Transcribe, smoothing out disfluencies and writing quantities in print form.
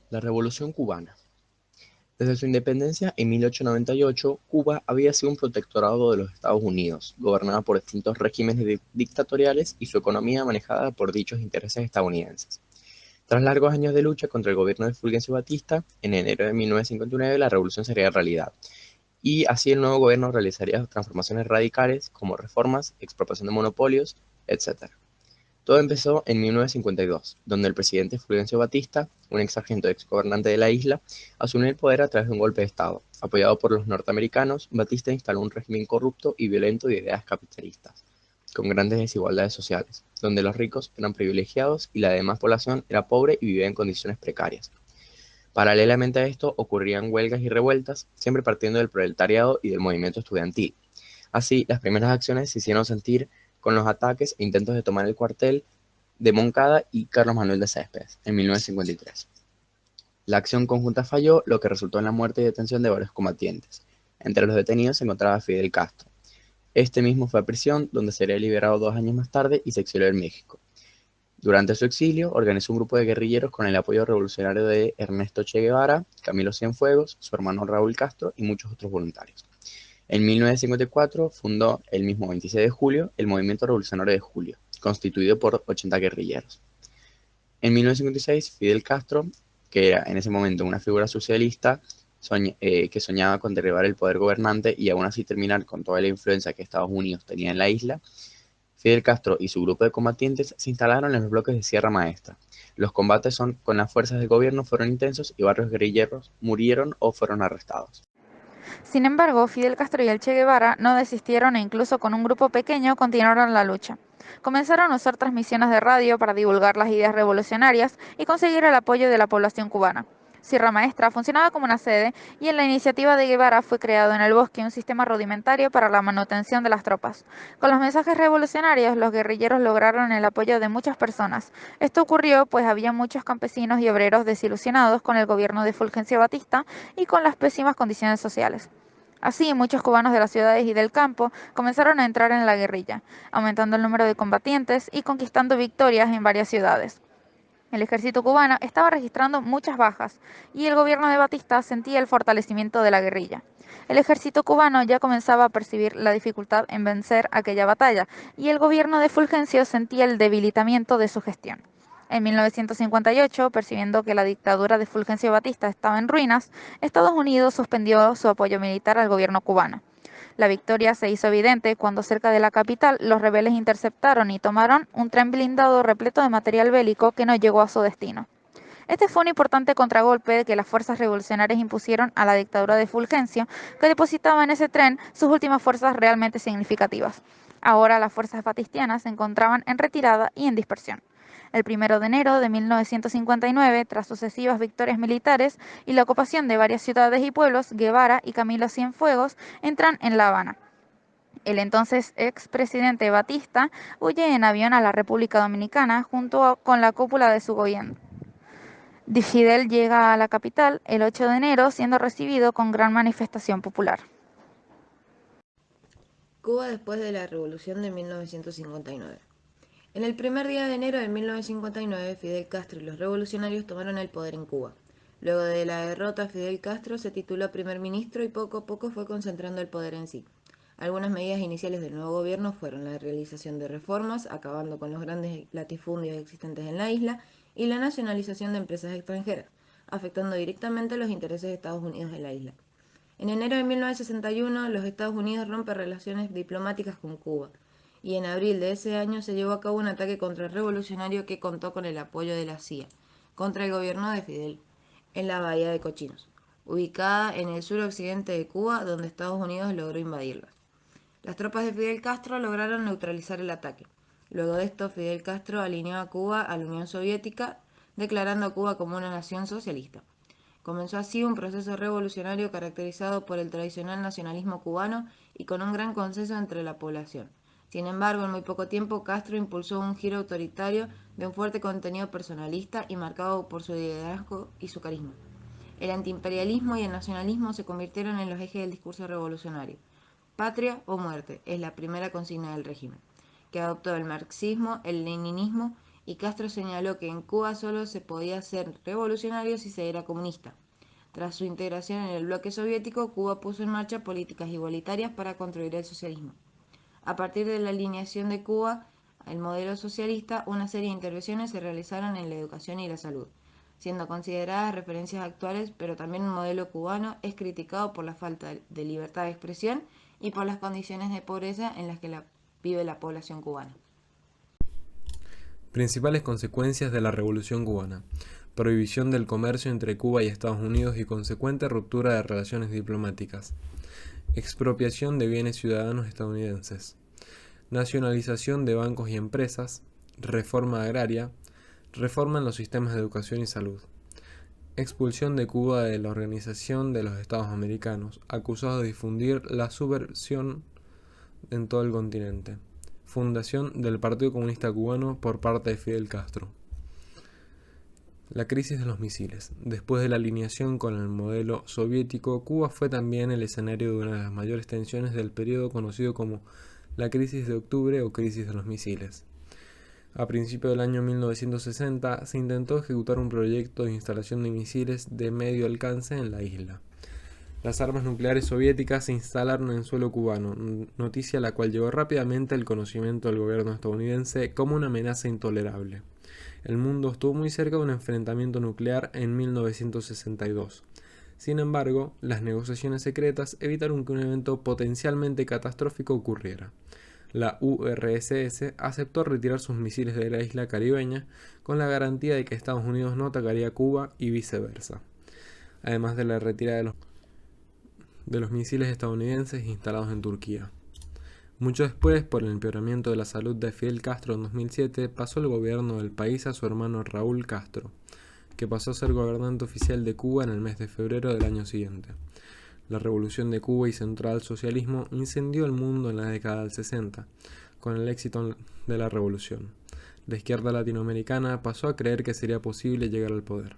La Revolución cubana. Desde su independencia en 1898, Cuba había sido un protectorado de los Estados Unidos, gobernada por distintos regímenes dictatoriales y su economía manejada por dichos intereses estadounidenses. Tras largos años de lucha contra el gobierno de Fulgencio Batista, en enero de 1959 la revolución sería realidad, y así el nuevo gobierno realizaría transformaciones radicales como reformas, expropiación de monopolios, etc. Todo empezó en 1952, donde el presidente Fulgencio Batista, un ex sargento ex gobernante de la isla, asumió el poder a través de un golpe de Estado. Apoyado por los norteamericanos, Batista instaló un régimen corrupto y violento de ideas capitalistas, con grandes desigualdades sociales, donde los ricos eran privilegiados y la demás población era pobre y vivía en condiciones precarias. Paralelamente a esto ocurrían huelgas y revueltas, siempre partiendo del proletariado y del movimiento estudiantil. Así, las primeras acciones se hicieron sentir con los ataques e intentos de tomar el cuartel de Moncada y Carlos Manuel de Céspedes en 1953. La acción conjunta falló, lo que resultó en la muerte y detención de varios combatientes. Entre los detenidos se encontraba Fidel Castro. Este mismo fue a prisión, donde sería liberado 2 años más tarde y se exilió en México. Durante su exilio, organizó un grupo de guerrilleros con el apoyo revolucionario de Ernesto Che Guevara, Camilo Cienfuegos, su hermano Raúl Castro y muchos otros voluntarios. En 1954 fundó, el mismo 26 de julio, el Movimiento Revolucionario de Julio, constituido por 80 guerrilleros. En 1956, Fidel Castro, que era en ese momento una figura socialista que soñaba con derribar el poder gobernante y aún así terminar con toda la influencia que Estados Unidos tenía en la isla, Fidel Castro y su grupo de combatientes se instalaron en los bloques de Sierra Maestra. Los combates con las fuerzas del gobierno fueron intensos y varios guerrilleros murieron o fueron arrestados. Sin embargo, Fidel Castro y el Che Guevara no desistieron e incluso con un grupo pequeño continuaron la lucha. Comenzaron a usar transmisiones de radio para divulgar las ideas revolucionarias y conseguir el apoyo de la población cubana. Sierra Maestra funcionaba como una sede y en la iniciativa de Guevara fue creado en el bosque un sistema rudimentario para la manutención de las tropas. Con los mensajes revolucionarios, los guerrilleros lograron el apoyo de muchas personas. Esto ocurrió pues había muchos campesinos y obreros desilusionados con el gobierno de Fulgencio Batista y con las pésimas condiciones sociales. Así, muchos cubanos de las ciudades y del campo comenzaron a entrar en la guerrilla, aumentando el número de combatientes y conquistando victorias en varias ciudades. El ejército cubano estaba registrando muchas bajas y el gobierno de Batista sentía el fortalecimiento de la guerrilla. El ejército cubano ya comenzaba a percibir la dificultad en vencer aquella batalla y el gobierno de Fulgencio sentía el debilitamiento de su gestión. En 1958, percibiendo que la dictadura de Fulgencio Batista estaba en ruinas, Estados Unidos suspendió su apoyo militar al gobierno cubano. La victoria se hizo evidente cuando cerca de la capital los rebeldes interceptaron y tomaron un tren blindado repleto de material bélico que no llegó a su destino. Este fue un importante contragolpe que las fuerzas revolucionarias impusieron a la dictadura de Fulgencio, que depositaba en ese tren sus últimas fuerzas realmente significativas. Ahora las fuerzas batistianas se encontraban en retirada y en dispersión. El 1 de enero de 1959, tras sucesivas victorias militares y la ocupación de varias ciudades y pueblos, Guevara y Camilo Cienfuegos entran en La Habana. El entonces expresidente Batista huye en avión a la República Dominicana junto con la cúpula de su gobierno. Fidel llega a la capital el 8 de enero siendo recibido con gran manifestación popular. Cuba después de la Revolución de 1959. En el primer día de enero de 1959, Fidel Castro y los revolucionarios tomaron el poder en Cuba. Luego de la derrota, Fidel Castro se tituló primer ministro y poco a poco fue concentrando el poder en sí. Algunas medidas iniciales del nuevo gobierno fueron la realización de reformas, acabando con los grandes latifundios existentes en la isla, y la nacionalización de empresas extranjeras, afectando directamente los intereses de Estados Unidos en la isla. En enero de 1961, los Estados Unidos rompen relaciones diplomáticas con Cuba, y en abril de ese año se llevó a cabo un ataque contrarrevolucionario que contó con el apoyo de la CIA contra el gobierno de Fidel, en la bahía de Cochinos, ubicada en el suroccidente de Cuba, donde Estados Unidos logró invadirla. Las tropas de Fidel Castro lograron neutralizar el ataque. Luego de esto, Fidel Castro alineó a Cuba a la Unión Soviética, declarando a Cuba como una nación socialista. Comenzó así un proceso revolucionario caracterizado por el tradicional nacionalismo cubano y con un gran consenso entre la población. Sin embargo, en muy poco tiempo, Castro impulsó un giro autoritario de un fuerte contenido personalista y marcado por su liderazgo y su carisma. El antiimperialismo y el nacionalismo se convirtieron en los ejes del discurso revolucionario. Patria o muerte es la primera consigna del régimen, que adoptó el marxismo, el leninismo y Castro señaló que en Cuba solo se podía ser revolucionario si se era comunista. Tras su integración en el bloque soviético, Cuba puso en marcha políticas igualitarias para construir el socialismo. A partir de la alineación de Cuba al modelo socialista, una serie de intervenciones se realizaron en la educación y la salud, siendo consideradas referencias actuales, pero también un modelo cubano es criticado por la falta de libertad de expresión y por las condiciones de pobreza en las que vive la población cubana. Principales consecuencias de la Revolución cubana: prohibición del comercio entre Cuba y Estados Unidos y consecuente ruptura de relaciones diplomáticas, expropiación de bienes ciudadanos estadounidenses, nacionalización de bancos y empresas, reforma agraria, reforma en los sistemas de educación y salud, expulsión de Cuba de la Organización de los Estados Americanos, acusado de difundir la subversión en todo el continente, fundación del Partido Comunista Cubano por parte de Fidel Castro. La crisis de los misiles. Después de la alineación con el modelo soviético, Cuba fue también el escenario de una de las mayores tensiones del periodo conocido como la crisis de octubre o crisis de los misiles. A principios del año 1960 se intentó ejecutar un proyecto de instalación de misiles de medio alcance en la isla. Las armas nucleares soviéticas se instalaron en suelo cubano, noticia la cual llegó rápidamente al conocimiento del gobierno estadounidense como una amenaza intolerable. El mundo estuvo muy cerca de un enfrentamiento nuclear en 1962. Sin embargo, las negociaciones secretas evitaron que un evento potencialmente catastrófico ocurriera. La URSS aceptó retirar sus misiles de la isla caribeña con la garantía de que Estados Unidos no atacaría Cuba y viceversa, además de la retirada de los misiles estadounidenses instalados en Turquía. Mucho después, por el empeoramiento de la salud de Fidel Castro en 2007, pasó el gobierno del país a su hermano Raúl Castro, que pasó a ser gobernante oficial de Cuba en el mes de febrero del año siguiente. La revolución de Cuba y central socialismo incendió el mundo en la década del 60, con el éxito de la revolución. La izquierda latinoamericana pasó a creer que sería posible llegar al poder.